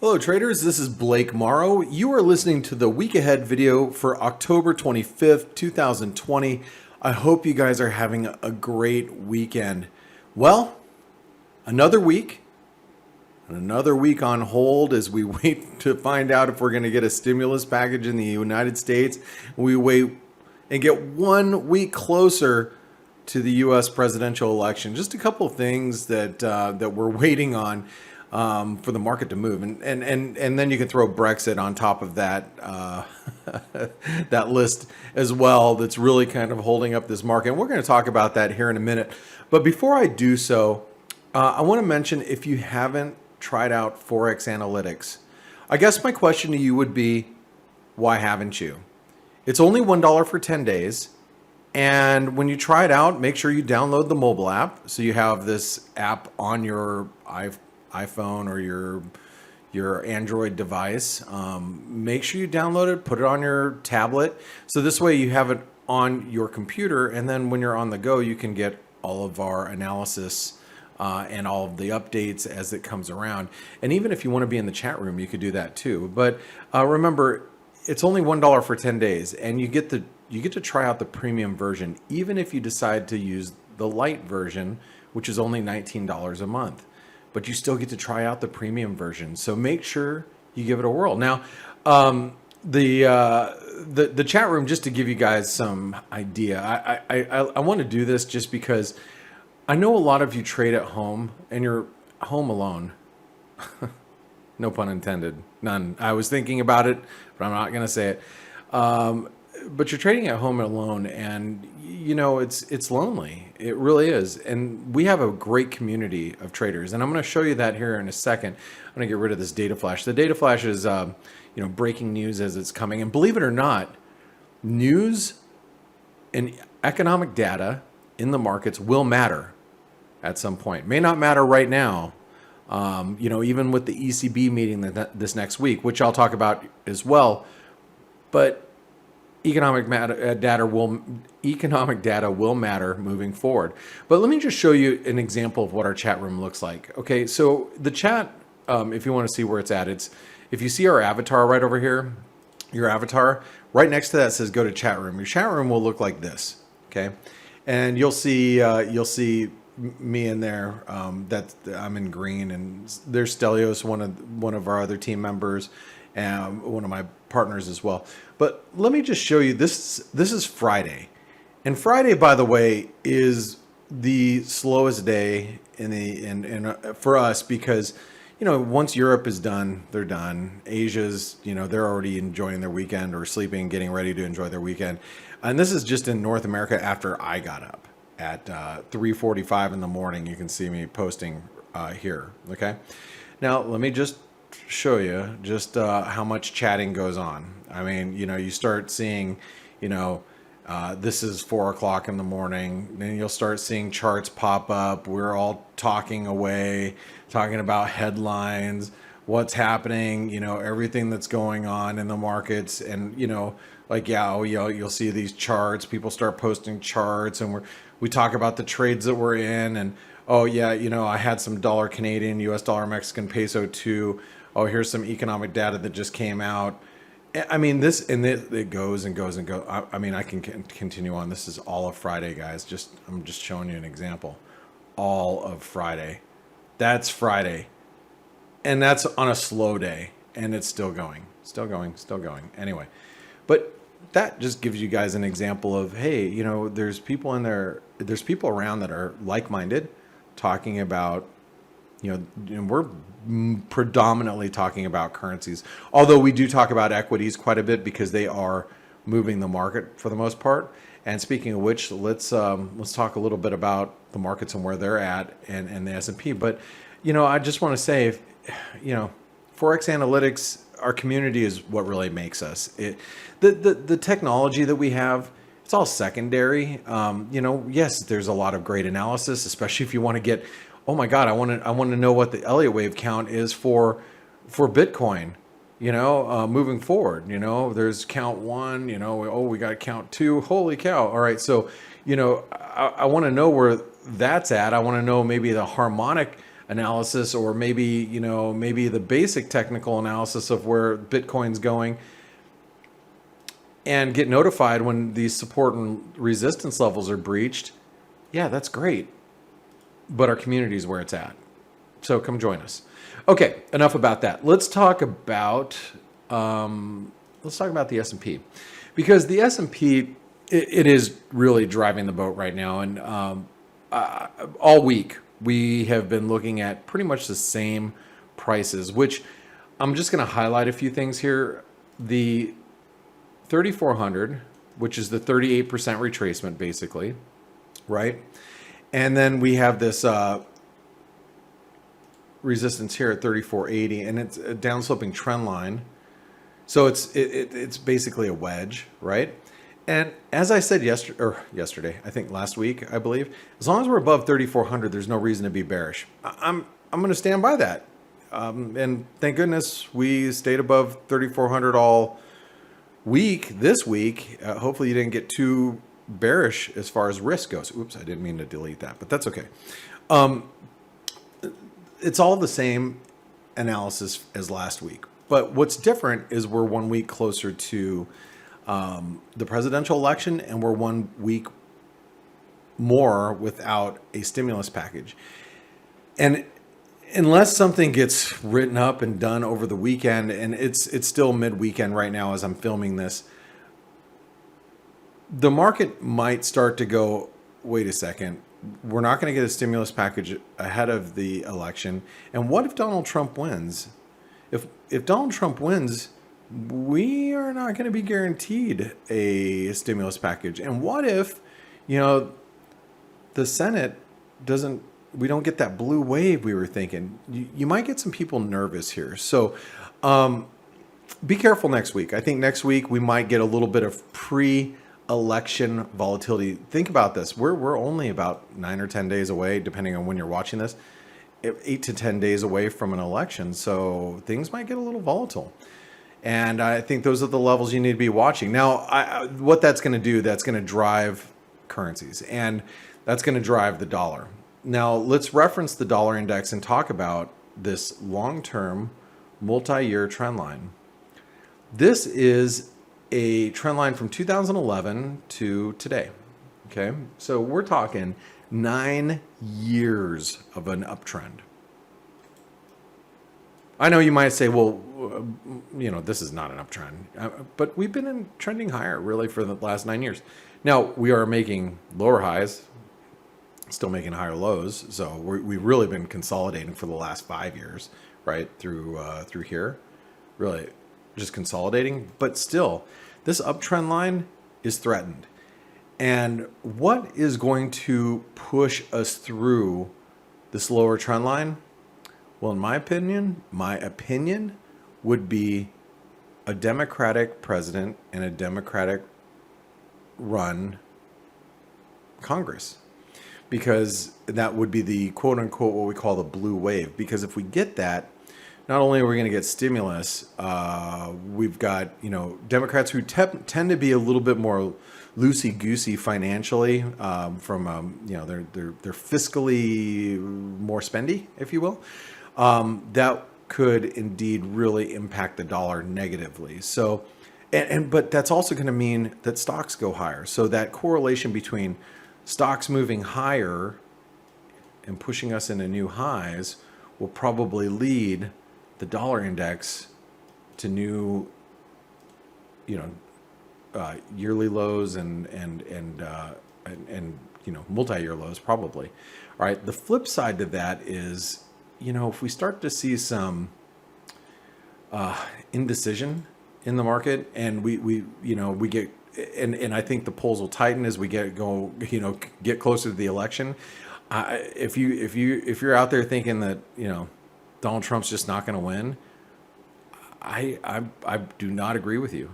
Hello traders, this is Blake Morrow. You are listening to the week ahead video for October 25th, 2020. I hope you guys are having a great weekend. Well, another week on hold as we wait to find out if we're going to get a stimulus package in the United States. We wait and get 1 week closer to the U.S. presidential election. Just a couple of things that we're waiting on for the market to move, and then you can throw Brexit on top of that that list as well. That's really kind of holding up this market, and we're going to talk about that here in a minute. But before I do so, I want to mention, if you haven't tried out ForexAnalytix, I guess my question to you would be, why haven't you? It's only $1 for 10 days. And when you try it out, make sure you download the mobile app. So you have this app on your iPhone or your Android device. Make sure you download it, put it on your tablet. So this way you have it on your computer. And then when you're on the go, you can get all of our analysis and all of the updates as it comes around. And even if you want to be in the chat room, you could do that too. But remember, it's only $1 for 10 days, and you get to try out the premium version, even if you decide to use the light version, which is only $19 a month. But you still get to try out the premium version. So make sure you give it a whirl. Now, the chat room, just to give you guys some idea, I want to do this just because I know a lot of you trade at home and you're home alone. No pun intended, none. I was thinking about it, but I'm not going to say it. But you're trading at home alone, and you know it's lonely. It really is. And we have a great community of traders, and I'm going to show you that here in a second. I'm going to get rid of this data flash. The data flash is breaking news as it's coming. And believe it or not, news and economic data in the markets will matter at some point. May not matter right now. Even with the ECB meeting this next week, which I'll talk about as well, but economic data will matter moving forward. But let me just show you an example of what our chat room looks like. Okay, so the chat, if you want to see where it's at, if you see our avatar right over here, your avatar right next to that says go to chat room. Your chat room will look like this. Okay, and you'll see me in there. That I'm in green, and there's Stelios, one of our other team members, and one of my partners as well. But let me just show you this. This is Friday, and Friday, by the way, is the slowest day for us because once Europe is done, they're done. Asia's they're already enjoying their weekend or sleeping, getting ready to enjoy their weekend, and this is just in North America after I got up at 3:45 in the morning. You can see me posting here. Okay, now let me just show you just how much chatting goes on. I mean, you start seeing, this is 4 o'clock in the morning, then you'll start seeing charts pop up. We're all talking away, talking about headlines, what's happening, everything that's going on in the markets. And, you'll see these charts, people start posting charts, and we talk about the trades that we're in, and oh yeah, I had some dollar Canadian, US dollar Mexican peso too. Oh, here's some economic data that just came out. I mean, it goes and goes and goes. I mean, I can continue on. This is all of Friday, guys. I'm just showing you an example. All of Friday. That's Friday. And that's on a slow day, and it's still going. Anyway, but that just gives you guys an example of, hey, there's people in there, there's people around that are like-minded, talking about, and we're predominantly talking about currencies, although we do talk about equities quite a bit because they are moving the market for the most part. And speaking of which, let's talk a little bit about the markets and where they're at and the S&P. But I just want to say, ForexAnalytix, our community is what really makes us. The technology that we have, it's all secondary. Yes, there's a lot of great analysis, especially if you want to get, oh my God, I want to know what the Elliott wave count is for Bitcoin, moving forward. There's count 1, we got count 2. Holy cow. All right. So, I want to know where that's at. I want to know maybe the harmonic analysis, or maybe, you know, maybe the basic technical analysis of where Bitcoin's going, and get notified when these support and resistance levels are breached, yeah, that's great. But our community is where it's at. So come join us. Okay, enough about that. Let's talk about the S&P, because the S&P, it is really driving the boat right now. And all week we have been looking at pretty much the same prices, which I'm just going to highlight a few things here. The 3,400, which is the 38% retracement, basically, right? And then we have this resistance here at 3,480, and it's a downsloping trend line. So it's basically a wedge, right? And as I said yesterday, I think last week, I believe, as long as we're above 3,400, there's no reason to be bearish. I'm going to stand by that. And thank goodness we stayed above 3,400 all week this week. Hopefully you didn't get too bearish as far as risk goes. Oops, I didn't mean to delete that, but that's okay. It's all the same analysis as last week. But what's different is we're 1 week closer to the presidential election, and we're 1 week more without a stimulus package. And unless something gets written up and done over the weekend, and it's still mid-weekend right now as I'm filming this, the market might start to go, wait a second, we're not going to get a stimulus package ahead of the election. And what if Donald Trump wins? If Donald Trump wins, we are not going to be guaranteed a stimulus package. And what if, you know, the Senate doesn't, we don't get that blue wave we were thinking? You might get some people nervous here. So be careful next week. I think next week we might get a little bit of pre-election volatility. Think about this. We're only about 9 or 10 days away, depending on when you're watching this, 8 to 10 days away from an election. So things might get a little volatile. And I think those are the levels you need to be watching. Now, what that's going to do, that's going to drive currencies, and that's going to drive the dollar. Now, let's reference the dollar index and talk about this long-term multi-year trend line. This is a trend line from 2011 to today. Okay, so we're talking 9 years of an uptrend. I know you might say, well, you know, this is not an uptrend, but we've been trending higher really for the last 9 years. Now we are making lower highs, still making higher lows. So we've really been consolidating for the last 5 years, right? Through here, really just consolidating, but still this uptrend line is threatened. And what is going to push us through this lower trend line? Well, in my opinion would be a Democratic president and a Democratic run Congress, because that would be the quote unquote what we call the blue wave. Because if we get that, not only are we going to get stimulus, we've got, you know, Democrats who tend to be a little bit more loosey-goosey financially, from you know, they're fiscally more spendy, if you will. That could indeed really impact the dollar negatively. So, but that's also going to mean that stocks go higher. So that correlation between stocks moving higher and pushing us into new highs will probably lead the dollar index to new, you know, yearly lows and you know, multi-year lows probably. All right. The flip side to that is, you know, if we start to see some indecision in the market, and we you know, we get, and I think the polls will tighten as we get closer to the election. If you're out there thinking that, you know, Donald Trump's just not going to win, I do not agree with you.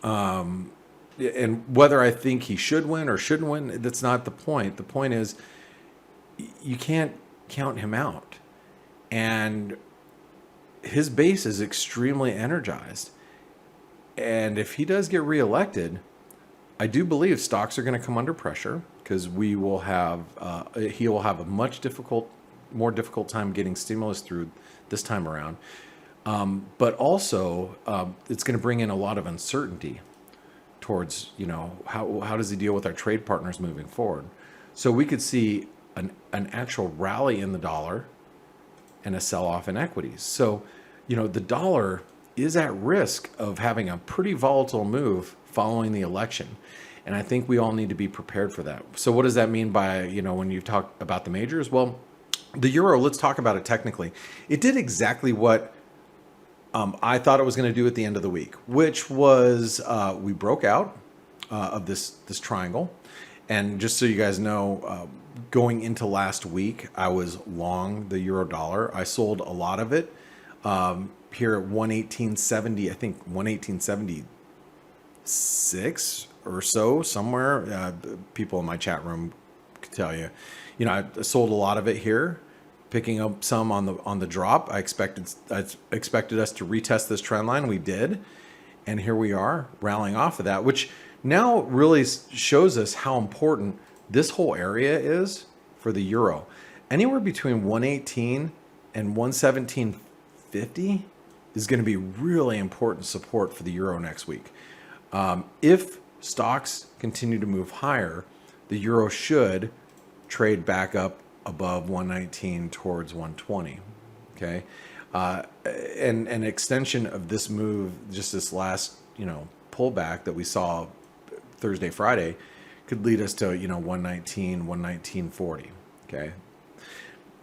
And whether I think he should win or shouldn't win, that's not the point. The point is you can't count him out. And his base is extremely energized. And if he does get reelected, I do believe stocks are going to come under pressure, because he will have a much difficult more difficult time getting stimulus through this time around. But also, it's going to bring in a lot of uncertainty towards, how does he deal with our trade partners moving forward? So we could see an actual rally in the dollar and a sell-off in equities. So, the dollar is at risk of having a pretty volatile move following the election. And I think we all need to be prepared for that. So what does that mean by, when you talk about the majors? Well, the euro, let's talk about it technically. It did exactly what I thought it was going to do at the end of the week, which was we broke out of this triangle. And just so you guys know, going into last week, I was long the euro dollar. I sold a lot of it here at 118.70, I think 118.76 or so, somewhere. People in my chat room could tell you. I sold a lot of it here, picking up some on the drop. I expected us to retest this trend line. We did, and here we are rallying off of that, which now really shows us how important this whole area is for the euro. Anywhere between 118 and 117.50 is going to be really important support for the euro next week. If stocks continue to move higher, the euro should trade back up above 119 towards 120. Okay, and an extension of this move, just this last pullback that we saw Thursday, Friday, could lead us to 119, 119.40. Okay,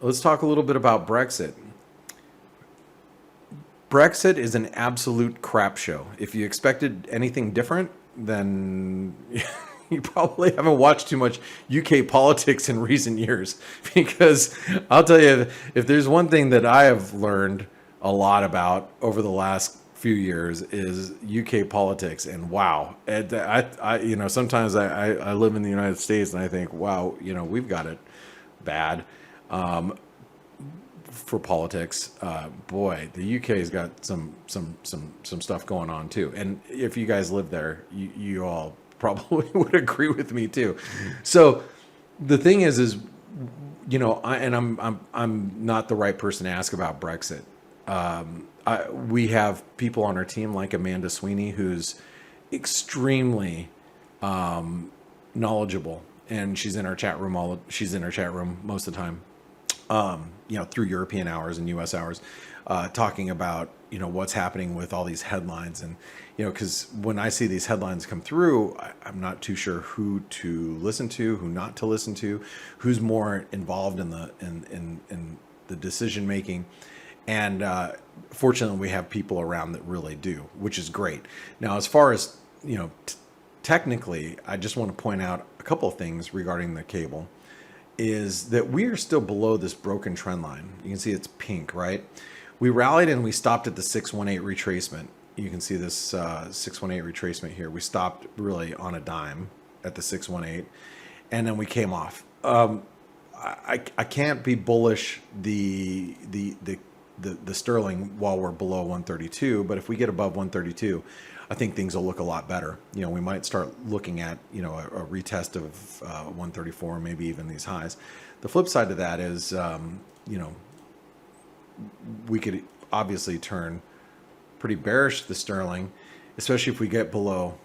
let's talk a little bit about Brexit. Brexit is an absolute crap show. If you expected anything different, then you probably haven't watched too much UK politics in recent years, because I'll tell you, if there's one thing that I have learned a lot about over the last few years is UK politics. And wow, I sometimes I live in the United States and I think, wow, we've got it bad. For politics, boy, the UK's got some stuff going on too. And if you guys live there, you all probably would agree with me too. So the thing is I'm not the right person to ask about Brexit. We have people on our team like Amanda Sweeney, who's extremely knowledgeable, and she's in our chat room. She's in our chat room most of the time. Through European hours and US hours, talking about, what's happening with all these headlines. And, because when I see these headlines come through, I'm not too sure who to listen to, who not to listen to, who's more involved in the decision making. And fortunately, we have people around that really do, which is great. Now, as far as, technically, I just want to point out a couple of things regarding the cable. Is that we are still below this broken trend line. You can see it's pink, right? We rallied and we stopped at the 618 retracement. You can see this 618 retracement here. We stopped really on a dime at the 618, and then we came off. I can't be bullish the sterling while we're below 132, but if we get above 132, I think things will look a lot better. We might start looking at, a retest of 134, maybe even these highs. The flip side to that is, we could obviously turn pretty bearish to the sterling, especially if we get below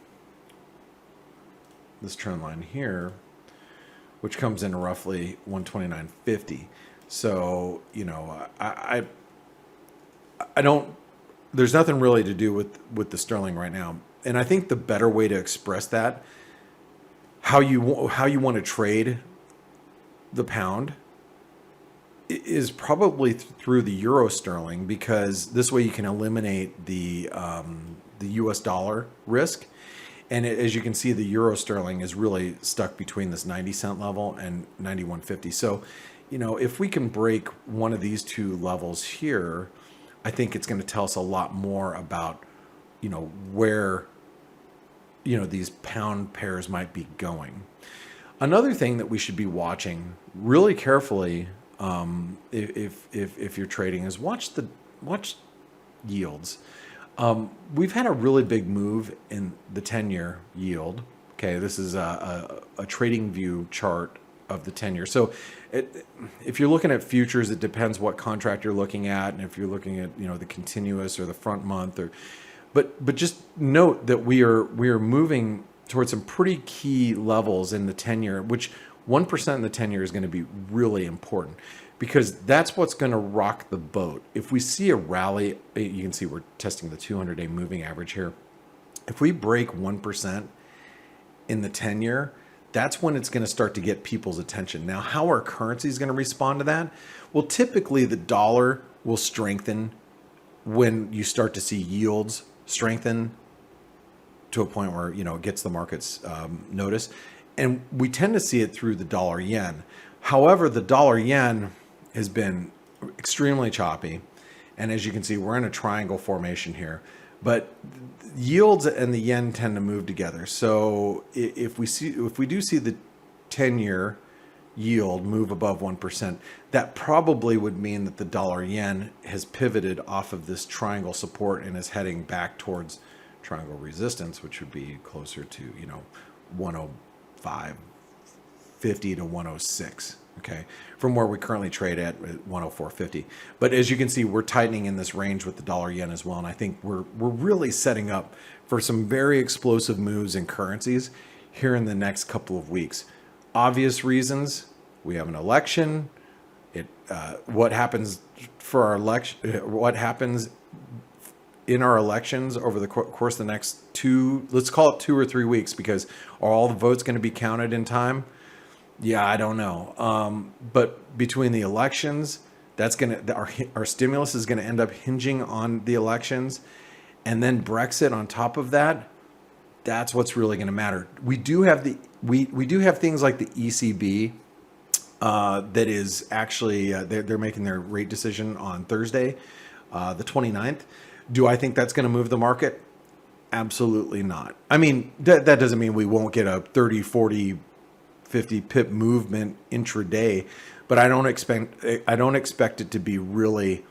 this trend line here, which comes in roughly 129.50. So, I don't. There's nothing really to do with the sterling right now. And I think the better way to express that, how you want to trade the pound, is probably through the euro sterling, because this way you can eliminate the US dollar risk. And as you can see, the euro sterling is really stuck between this 90-cent level and 91.50. So, if we can break one of these two levels here, I think it's going to tell us a lot more about, where, these pound pairs might be going. Another thing that we should be watching really carefully, if you're trading, is watch yields. We've had a really big move in the 10-year yield. Okay, this is a trading view chart of the 10-year. So if you're looking at futures, it depends what contract you're looking at, and if you're looking at the continuous or the front month, but just note that we are moving towards some pretty key levels in the 10-year, which 1% in the 10-year is going to be really important, because that's what's going to rock the boat. If we see a rally, you can see we're testing the 200-day moving average here. If we break 1% in the 10-year, that's when it's going to start to get people's attention. Now, how are currencies going to respond to that? Well, typically the dollar will strengthen when you start to see yields strengthen to a point where it gets the market's notice, and we tend to see it through the dollar yen. However, the dollar yen has been extremely choppy, and as you can see, we're in a triangle formation here. But yields and the yen tend to move together. So if we do see the 10-year yield move above 1%, that probably would mean that the dollar yen has pivoted off of this triangle support and is heading back towards triangle resistance, which would be closer to 105.50 to 106. Okay, from where we currently trade at 104.50. But as you can see, we're tightening in this range with the dollar yen as well, and I think we're really setting up for some very explosive moves in currencies here in the next couple of weeks. Obvious reasons: we have an election. What happens for our election? What happens in our elections over the course of the next let's call it 2 or 3 weeks, because are all the votes going to be counted in time? Yeah, I don't know. But between the elections, our stimulus is going to end up hinging on the elections, and then Brexit on top of that. That's what's really going to matter. We do have we do have things like the ECB that is actually they're making their rate decision on Thursday, the 29th. Do I think that's going to move the market? Absolutely not. I mean, that doesn't mean we won't get a 30, 40, 50 pip movement intraday, but I don't expect it to be really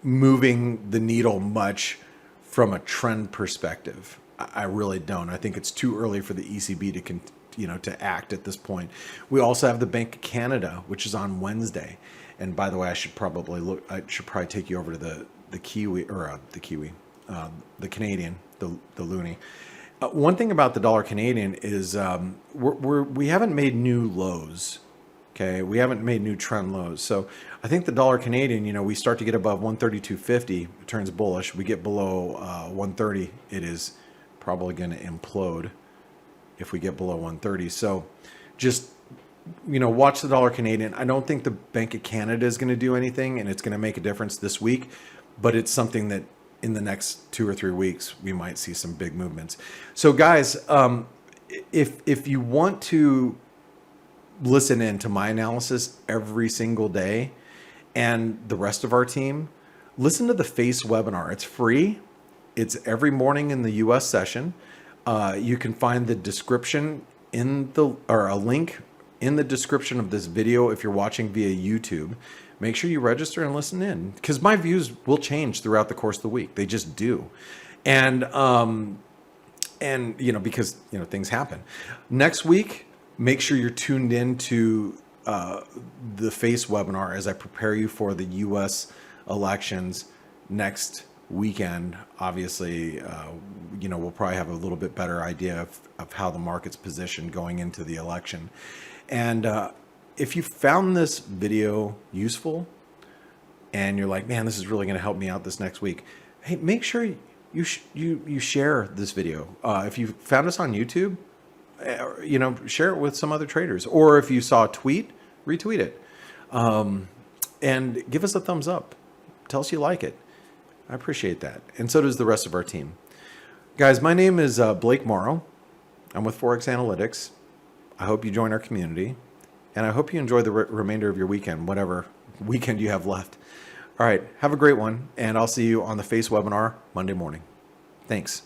moving the needle much from a trend perspective. I really don't. I think it's too early for the ECB to act at this point. We also have the Bank of Canada, which is on Wednesday. And by the way, I should probably take you over to the Canadian, the loonie. One thing about the dollar Canadian is we haven't made new lows. Okay, we haven't made new trend lows. So I think the dollar Canadian, we start to get above 132.50, it turns bullish. We get below 130, it is probably going to implode if we get below 130. So just watch the dollar Canadian. I don't think the Bank of Canada is going to do anything, and it's going to make a difference this week, but it's something that in the next 2 or 3 weeks, we might see some big movements. So guys, if you want to listen in to my analysis every single day and the rest of our team, listen to the F.A.C.E webinar. It's free. It's every morning in the US session. You can find the description or a link in the description of this video if you're watching via YouTube. Make sure you register and listen in, because my views will change throughout the course of the week. They just do. And because things happen. Next week, make sure you're tuned in to the F.A.C.E webinar as I prepare you for the US elections next weekend. Obviously, we'll probably have a little bit better idea of how the market's positioned going into the election. And if you found this video useful and you're like, man, this is really going to help me out this next week, hey, make sure you share this video. If you found us on YouTube, share it with some other traders. Or if you saw a tweet, retweet it. And give us a thumbs up. Tell us you like it. I appreciate that. And so does the rest of our team. Guys, my name is Blake Morrow. I'm with ForexAnalytix. I hope you join our community. And I hope you enjoy the remainder of your weekend, whatever weekend you have left. All right, have a great one. And I'll see you on the F.A.C.E webinar Monday morning. Thanks.